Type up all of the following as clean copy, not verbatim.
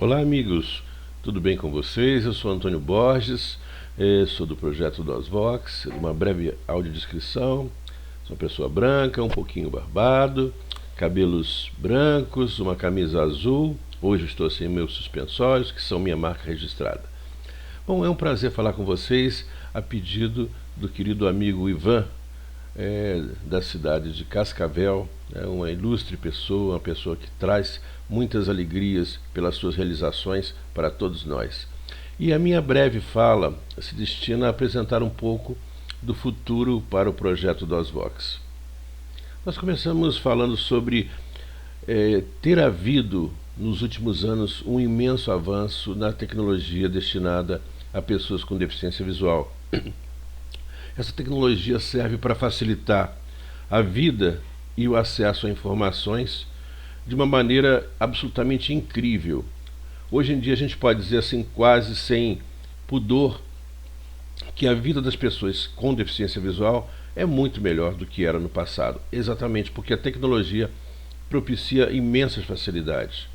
Olá, amigos, tudo bem com vocês? Eu sou Antônio Borges, sou do projeto DOSVox. Uma breve audiodescrição. Sou uma pessoa branca, um pouquinho barbado, cabelos brancos, uma camisa azul. Hoje estou sem meus suspensórios, que são minha marca registrada. Bom, é um prazer falar com vocês a pedido do querido amigo Ivan, da cidade de Cascavel. É uma ilustre pessoa, uma pessoa que traz muitas alegrias pelas suas realizações para todos nós. E a minha breve fala se destina a apresentar um pouco do futuro para o projeto DOSVox. Nós começamos falando sobre ter havido nos últimos anos um imenso avanço na tecnologia destinada a pessoas com deficiência visual. Essa tecnologia serve para facilitar a vida e o acesso a informações de uma maneira absolutamente incrível. Hoje em dia a gente pode dizer assim, quase sem pudor, que a vida das pessoas com deficiência visual é muito melhor do que era no passado, exatamente porque a tecnologia propicia imensas facilidades.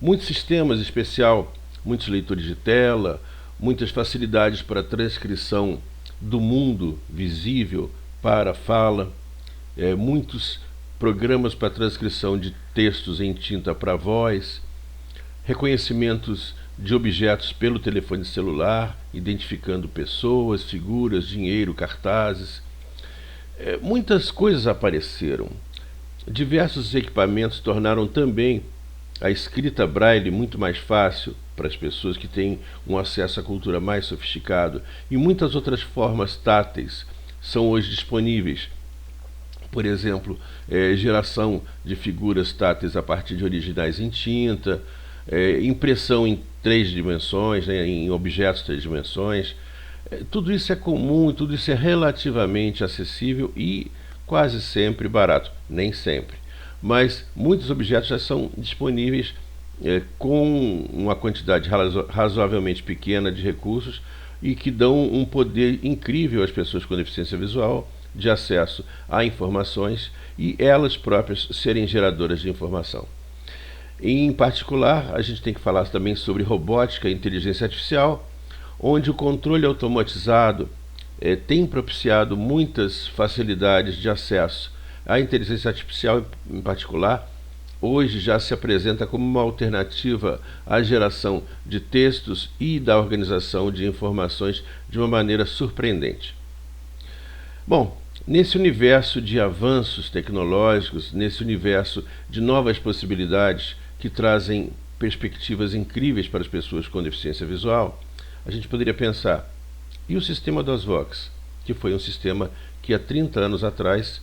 Muitos sistemas, em especial muitos leitores de tela, muitas facilidades para transcrição do mundo visível para a fala, muitos programas para transcrição de textos em tinta para voz, reconhecimentos de objetos pelo telefone celular, identificando pessoas, figuras, dinheiro, cartazes. Muitas coisas apareceram. Diversos equipamentos tornaram também a escrita braille muito mais fácil para as pessoas que têm um acesso à cultura mais sofisticado, e muitas outras formas táteis são hoje disponíveis. Por exemplo, geração de figuras táteis a partir de originais em tinta, impressão em 3 dimensões, em objetos 3 dimensões. Tudo isso é comum, tudo isso é relativamente acessível e quase sempre barato. Nem sempre. Mas muitos objetos já são disponíveis com uma quantidade razoavelmente pequena de recursos e que dão um poder incrível às pessoas com deficiência visual de acesso a informações e elas próprias serem geradoras de informação. Em particular, a gente tem que falar também sobre robótica e inteligência artificial, onde o controle automatizado tem propiciado muitas facilidades de acesso. A inteligência artificial, em particular, hoje já se apresenta como uma alternativa à geração de textos e da organização de informações de uma maneira surpreendente. Bom, nesse universo de avanços tecnológicos, nesse universo de novas possibilidades que trazem perspectivas incríveis para as pessoas com deficiência visual, a gente poderia pensar, e o sistema DOSVox, que foi um sistema que há 30 anos atrás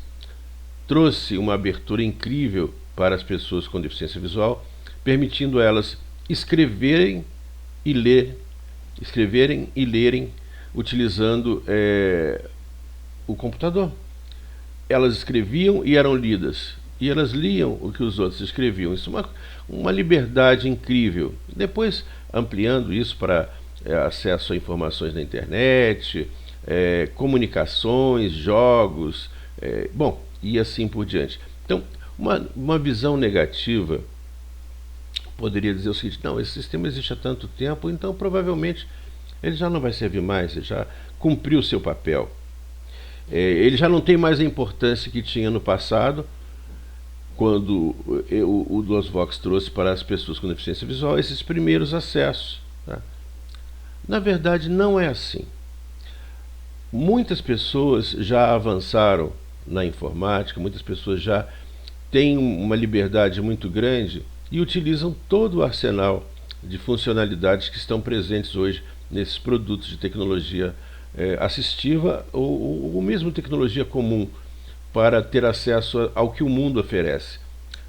trouxe uma abertura incrível para as pessoas com deficiência visual, permitindo a elas escreverem e lerem utilizando o computador. Elas escreviam e eram lidas, e elas liam o que os outros escreviam. Isso é uma liberdade incrível. Depois, ampliando isso para acesso a informações na internet, comunicações, jogos, bom, e assim por diante. Então, uma visão negativa poderia dizer o seguinte: não, esse sistema existe há tanto tempo, então provavelmente ele já não vai servir mais, ele já cumpriu o seu papel. Ele já não tem mais a importância que tinha no passado, quando o DOSVox trouxe para as pessoas com deficiência visual esses primeiros acessos. Tá? Na verdade, não é assim. Muitas pessoas já avançaram na informática, muitas pessoas já têm uma liberdade muito grande e utilizam todo o arsenal de funcionalidades que estão presentes hoje nesses produtos de tecnologia assistiva ou mesmo tecnologia comum para ter acesso ao que o mundo oferece.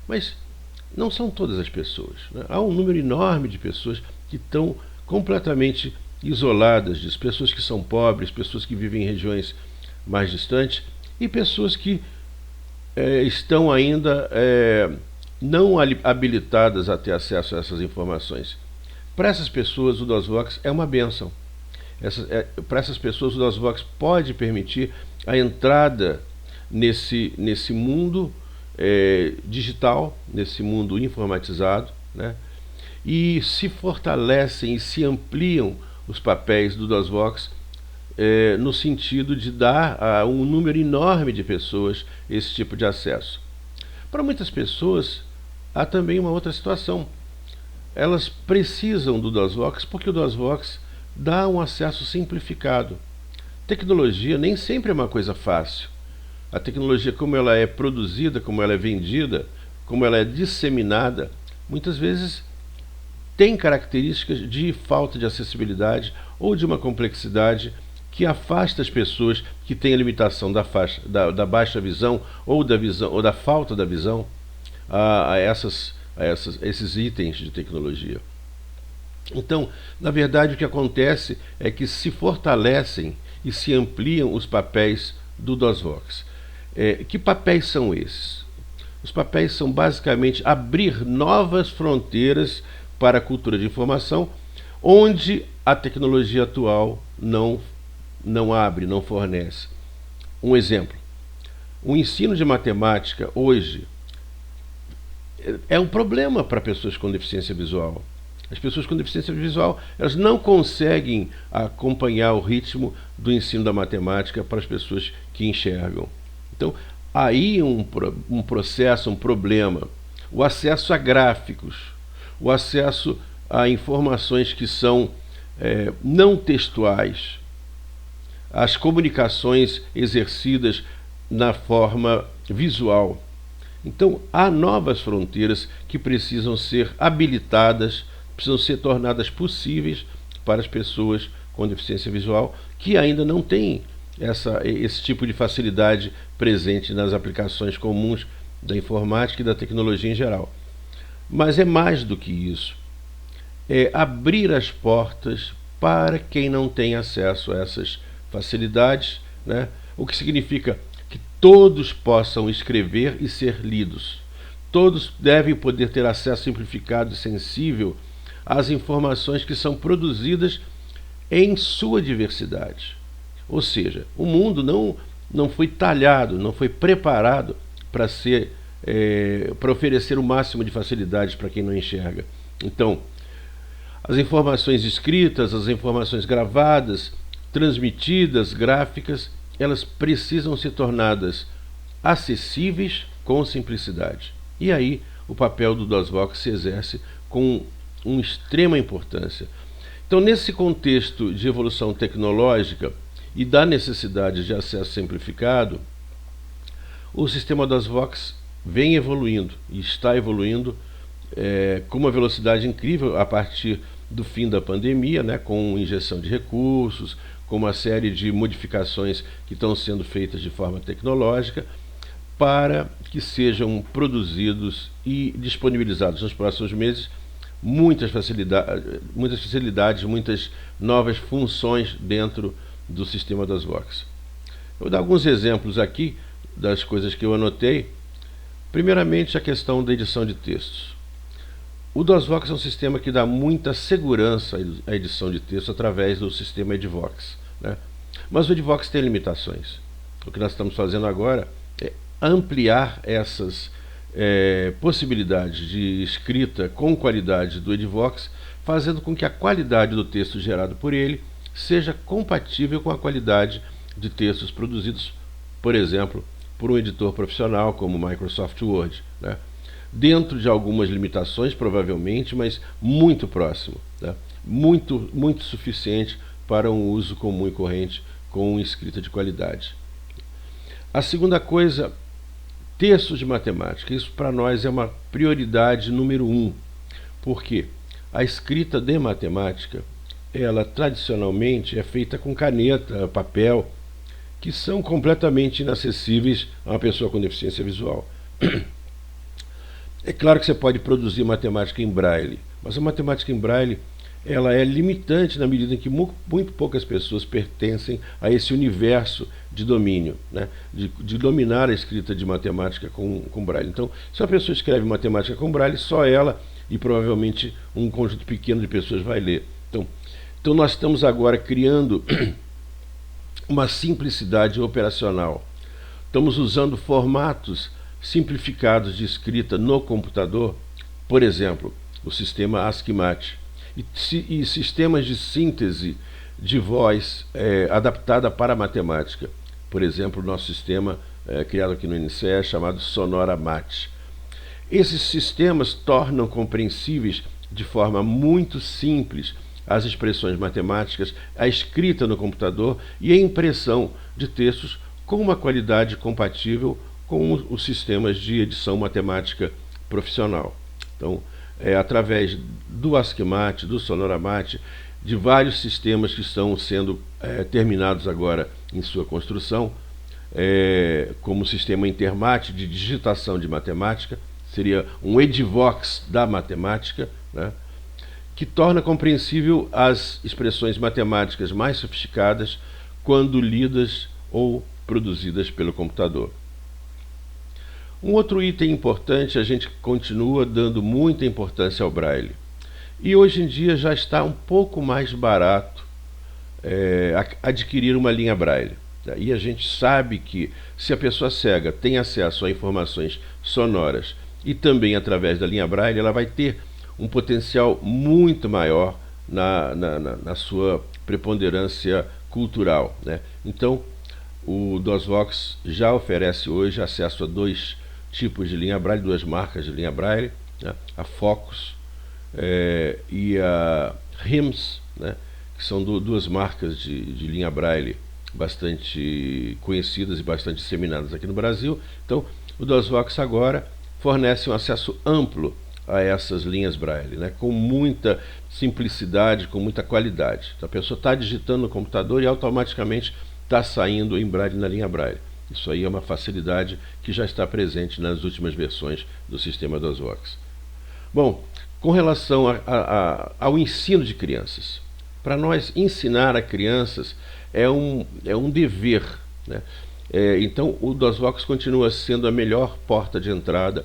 Mas não são todas as pessoas, né? Há um número enorme de pessoas que estão completamente isoladas disso, pessoas que são pobres, pessoas que vivem em regiões mais distantes e pessoas que estão ainda não habilitadas a ter acesso a essas informações. Para essas pessoas o DOSVox é uma bênção. Para essas pessoas o DOSVox pode permitir a entrada nesse mundo digital, nesse mundo informatizado, né? e se fortalecem e se ampliam os papéis do DOSVox no sentido de dar a um número enorme de pessoas esse tipo de acesso. Para muitas pessoas, há também uma outra situação. Elas precisam do DOSVox porque o DOSVox dá um acesso simplificado. Tecnologia nem sempre é uma coisa fácil. A tecnologia, como ela é produzida, como ela é vendida, como ela é disseminada, muitas vezes tem características de falta de acessibilidade ou de uma complexidade que afasta as pessoas que têm a limitação da baixa visão ou da falta da visão a esses itens de tecnologia. Então, na verdade, o que acontece é que se fortalecem e se ampliam os papéis do DOSVox. Que papéis são esses? Os papéis são basicamente abrir novas fronteiras para a cultura de informação, onde a tecnologia atual não abre, não fornece. Um exemplo: o ensino de matemática hoje é um problema para pessoas com deficiência visual. As pessoas com deficiência visual, elas não conseguem acompanhar o ritmo do ensino da matemática para as pessoas que enxergam. Então, aí um processo, um problema. O acesso a gráficos, o acesso a informações que são não textuais, as comunicações exercidas na forma visual. Então, há novas fronteiras que precisam ser habilitadas, precisam ser tornadas possíveis para as pessoas com deficiência visual que ainda não têm esse tipo de facilidade presente nas aplicações comuns da informática e da tecnologia em geral. Mas é mais do que isso. É abrir as portas para quem não tem acesso a essas facilidades, né? O que significa que todos possam escrever e ser lidos. Todos devem poder ter acesso simplificado e sensível às informações que são produzidas em sua diversidade. Ou seja, o mundo não foi talhado, não foi preparado para oferecer o máximo de facilidades para quem não enxerga. Então, as informações escritas, as informações gravadas, transmitidas, gráficas, elas precisam ser tornadas acessíveis com simplicidade. E aí o papel do DOSVox se exerce com uma extrema importância. Então, nesse contexto de evolução tecnológica e da necessidade de acesso simplificado, o sistema DOSVox vem evoluindo e está evoluindo com uma velocidade incrível a partir do fim da pandemia, né, com injeção de recursos, com uma série de modificações que estão sendo feitas de forma tecnológica para que sejam produzidos e disponibilizados nos próximos meses muitas facilidades, muitas novas funções dentro do sistema DOSVox. Eu vou dar alguns exemplos aqui das coisas que eu anotei. Primeiramente, a questão da edição de textos. O DOSVox é um sistema que dá muita segurança à edição de texto através do sistema Edvox, né? Mas o Edvox tem limitações. O que nós estamos fazendo agora é ampliar essas possibilidades de escrita com qualidade do Edvox, fazendo com que a qualidade do texto gerado por ele seja compatível com a qualidade de textos produzidos, por exemplo, por um editor profissional como o Microsoft Word, né? Dentro de algumas limitações, provavelmente, mas muito próximo, né? Muito suficiente para um uso comum e corrente com escrita de qualidade. A segunda coisa, textos de matemática. Isso para nós é uma prioridade número 1, porque a escrita de matemática, ela tradicionalmente é feita com caneta, papel, que são completamente inacessíveis a uma pessoa com deficiência visual. É claro que você pode produzir matemática em braille, mas a matemática em braille ela é limitante na medida em que muito poucas pessoas pertencem a esse universo de domínio, né? de dominar a escrita de matemática com braille. Então, se uma pessoa escreve matemática com braille, só ela e provavelmente um conjunto pequeno de pessoas vai ler. Então nós estamos agora criando uma simplicidade operacional. Estamos usando formatos simplificados de escrita no computador. Por exemplo, o sistema ASCII-MAT, e sistemas de síntese de voz adaptada para a matemática. Por exemplo, o nosso sistema criado aqui no INSEE chamado SONORA-MAT. Esses sistemas tornam compreensíveis de forma muito simples as expressões matemáticas, a escrita no computador e a impressão de textos com uma qualidade compatível com os sistemas de edição matemática profissional. Então, através do ASCII-MAT, do SONORA-MAT, de vários sistemas que estão sendo terminados agora em sua construção, como o sistema Intermat de digitação de matemática, seria um Edivox da matemática, né, que torna compreensível as expressões matemáticas mais sofisticadas quando lidas ou produzidas pelo computador. Um outro item importante, a gente continua dando muita importância ao Braille. E hoje em dia já está um pouco mais barato adquirir uma linha Braille. E a gente sabe que se a pessoa cega tem acesso a informações sonoras e também através da linha Braille, ela vai ter um potencial muito maior na sua preponderância cultural, né? Então, o DOSVox já oferece hoje acesso a 2 tipos de linha Braille, 2 marcas de linha Braille, né? A Focus e a RIMS, né? Que são 2 marcas de linha Braille bastante conhecidas e bastante disseminadas aqui no Brasil. Então, o DOSVox agora fornece um acesso amplo a essas linhas Braille, né, com muita simplicidade, com muita qualidade. Então, a pessoa está digitando no computador e automaticamente está saindo em Braille na linha Braille. Isso aí é uma facilidade que já está presente nas últimas versões do sistema DOSVox. Bom, com relação ao ensino de crianças, para nós ensinar a crianças é um dever, né? Então o DOSVox continua sendo a melhor porta de entrada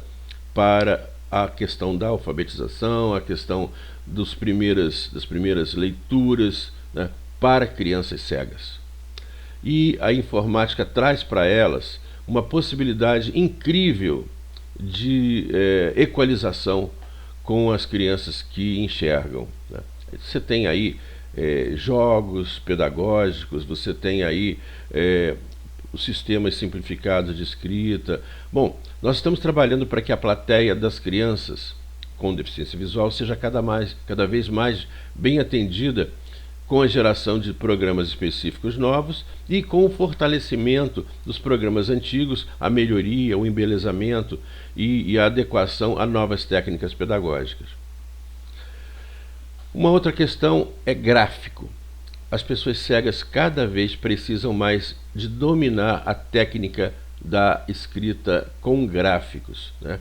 para a questão da alfabetização, a questão das primeiras leituras, né, para crianças cegas. E a informática traz para elas uma possibilidade incrível de equalização com as crianças que enxergam, né? Você tem aí jogos pedagógicos, você tem aí os sistemas simplificados de escrita. Bom, nós estamos trabalhando para que a plateia das crianças com deficiência visual seja cada vez mais bem atendida, com a geração de programas específicos novos e com o fortalecimento dos programas antigos, a melhoria, o embelezamento e a adequação a novas técnicas pedagógicas. Uma outra questão é gráfico. As pessoas cegas cada vez precisam mais de dominar a técnica da escrita com gráficos, né?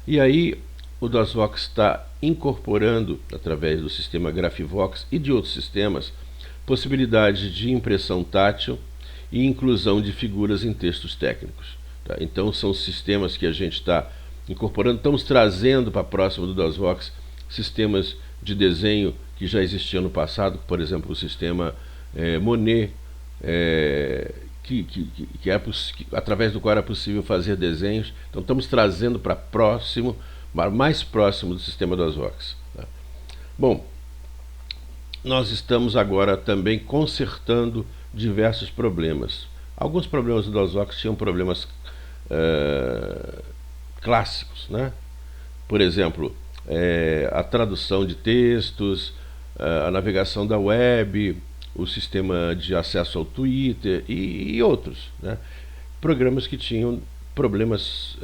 E aí o DOSVox está incorporando, através do sistema Grafivox e de outros sistemas, possibilidades de impressão tátil e inclusão de figuras em textos técnicos, tá? Então são sistemas que a gente está incorporando, estamos trazendo para próximo do DOSVox sistemas de desenho que já existiam no passado, por exemplo, o sistema Monet, através do qual era possível fazer desenhos. Então estamos trazendo para mais próximo do sistema DOSVox, tá? Bom, nós estamos agora também consertando diversos problemas. Alguns problemas do DOSVox tinham problemas clássicos, né? Por exemplo, a tradução de textos, a navegação da web, o sistema de acesso ao Twitter e outros, né? Programas que tinham problemas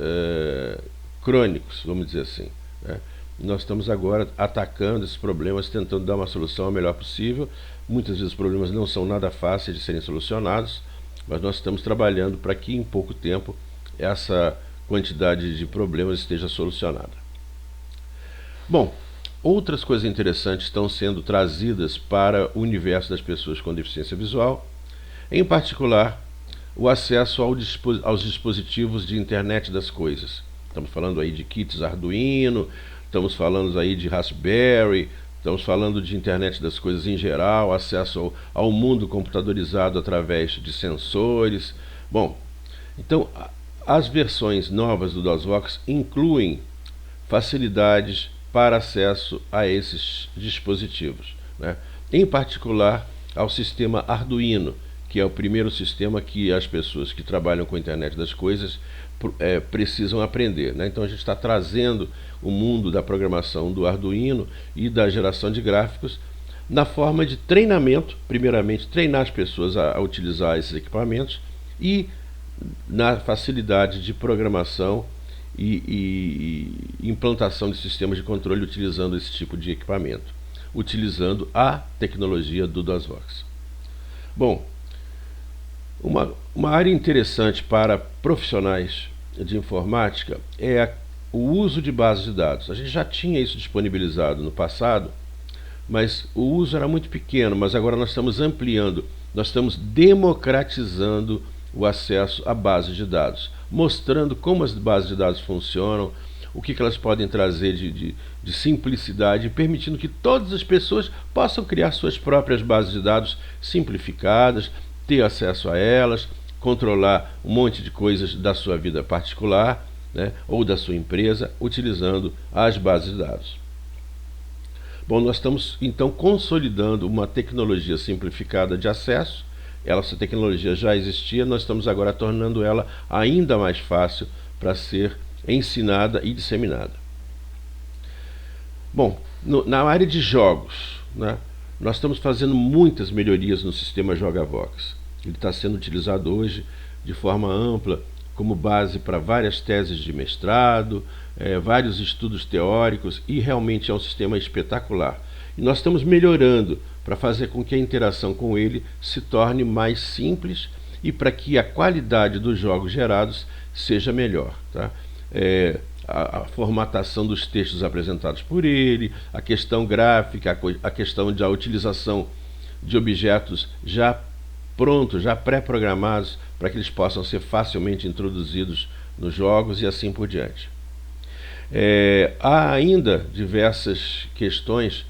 crônicos, vamos dizer assim, né? Nós estamos agora atacando esses problemas, tentando dar uma solução a melhor possível. Muitas vezes os problemas não são nada fáceis de serem solucionados, mas nós estamos trabalhando para que em pouco tempo essa quantidade de problemas esteja solucionada. Bom, outras coisas interessantes estão sendo trazidas para o universo das pessoas com deficiência visual, em particular o acesso aos dispositivos de internet das coisas. Estamos falando aí de kits Arduino, estamos falando aí de Raspberry, estamos falando de internet das coisas em geral, acesso ao mundo computadorizado através de sensores. Bom, então as versões novas do DOSVox incluem facilidades para acesso a esses dispositivos, né? Em particular ao sistema Arduino, que é o primeiro sistema que as pessoas que trabalham com a internet das coisas precisam aprender, né? Então a gente está trazendo o mundo da programação do Arduino e da geração de gráficos na forma de treinamento, primeiramente treinar as pessoas a utilizar esses equipamentos, e na facilidade de programação e implantação de sistemas de controle utilizando esse tipo de equipamento, utilizando a tecnologia do DOSVox. Bom, uma área interessante para profissionais de informática é o uso de bases de dados. A gente já tinha isso disponibilizado no passado, mas o uso era muito pequeno, mas agora nós estamos ampliando, nós estamos democratizando o acesso a bases de dados, mostrando como as bases de dados funcionam, o que elas podem trazer de simplicidade, permitindo que todas as pessoas possam criar suas próprias bases de dados simplificadas, ter acesso a elas, controlar um monte de coisas da sua vida particular, né, ou da sua empresa, utilizando as bases de dados. Bom, nós estamos então consolidando uma tecnologia simplificada de acesso. Essa tecnologia já existia, nós estamos agora tornando ela ainda mais fácil para ser ensinada e disseminada. Bom, na área de jogos, né, nós estamos fazendo muitas melhorias no sistema JogaVox. Ele está sendo utilizado hoje de forma ampla como base para várias teses de mestrado, vários estudos teóricos, e realmente é um sistema espetacular. E nós estamos melhorando para fazer com que a interação com ele se torne mais simples e para que a qualidade dos jogos gerados seja melhor, tá? A formatação dos textos apresentados por ele, a questão gráfica, a questão da utilização de objetos já prontos, já pré-programados, para que eles possam ser facilmente introduzidos nos jogos e assim por diante. Há ainda diversas questões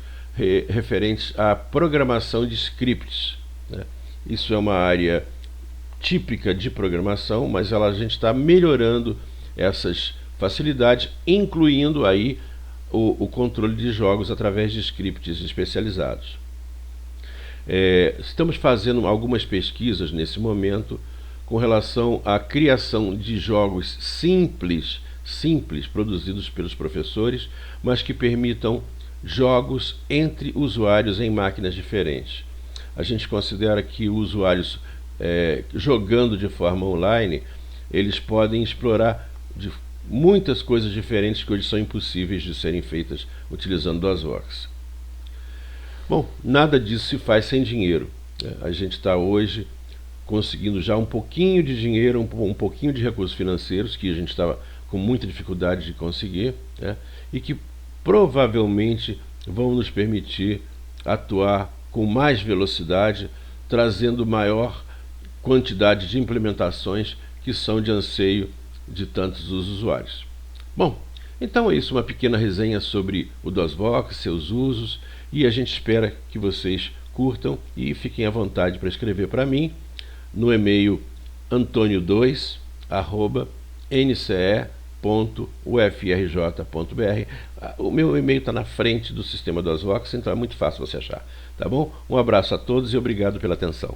referentes à programação de scripts, né? Isso é uma área típica de programação, mas a gente está melhorando essas facilidades, incluindo aí o controle de jogos através de scripts especializados. Estamos fazendo algumas pesquisas nesse momento com relação à criação de jogos simples produzidos pelos professores, mas que permitam jogos entre usuários em máquinas diferentes. A gente considera que usuários jogando de forma online, eles podem explorar muitas coisas diferentes que hoje são impossíveis de serem feitas utilizando DOSVox. Bom, nada disso se faz sem dinheiro, né? A gente está hoje conseguindo já um pouquinho de dinheiro, um pouquinho de recursos financeiros, que a gente estava com muita dificuldade de conseguir, né? E que provavelmente vão nos permitir atuar com mais velocidade, trazendo maior quantidade de implementações que são de anseio de tantos os usuários. Bom, então é isso, uma pequena resenha sobre o DOSVox, seus usos, e a gente espera que vocês curtam e fiquem à vontade para escrever para mim no e-mail antonio2@nce.ufrj.br. O meu e-mail está na frente do sistema DOSVox, então é muito fácil você achar, tá bom? Um abraço a todos e obrigado pela atenção.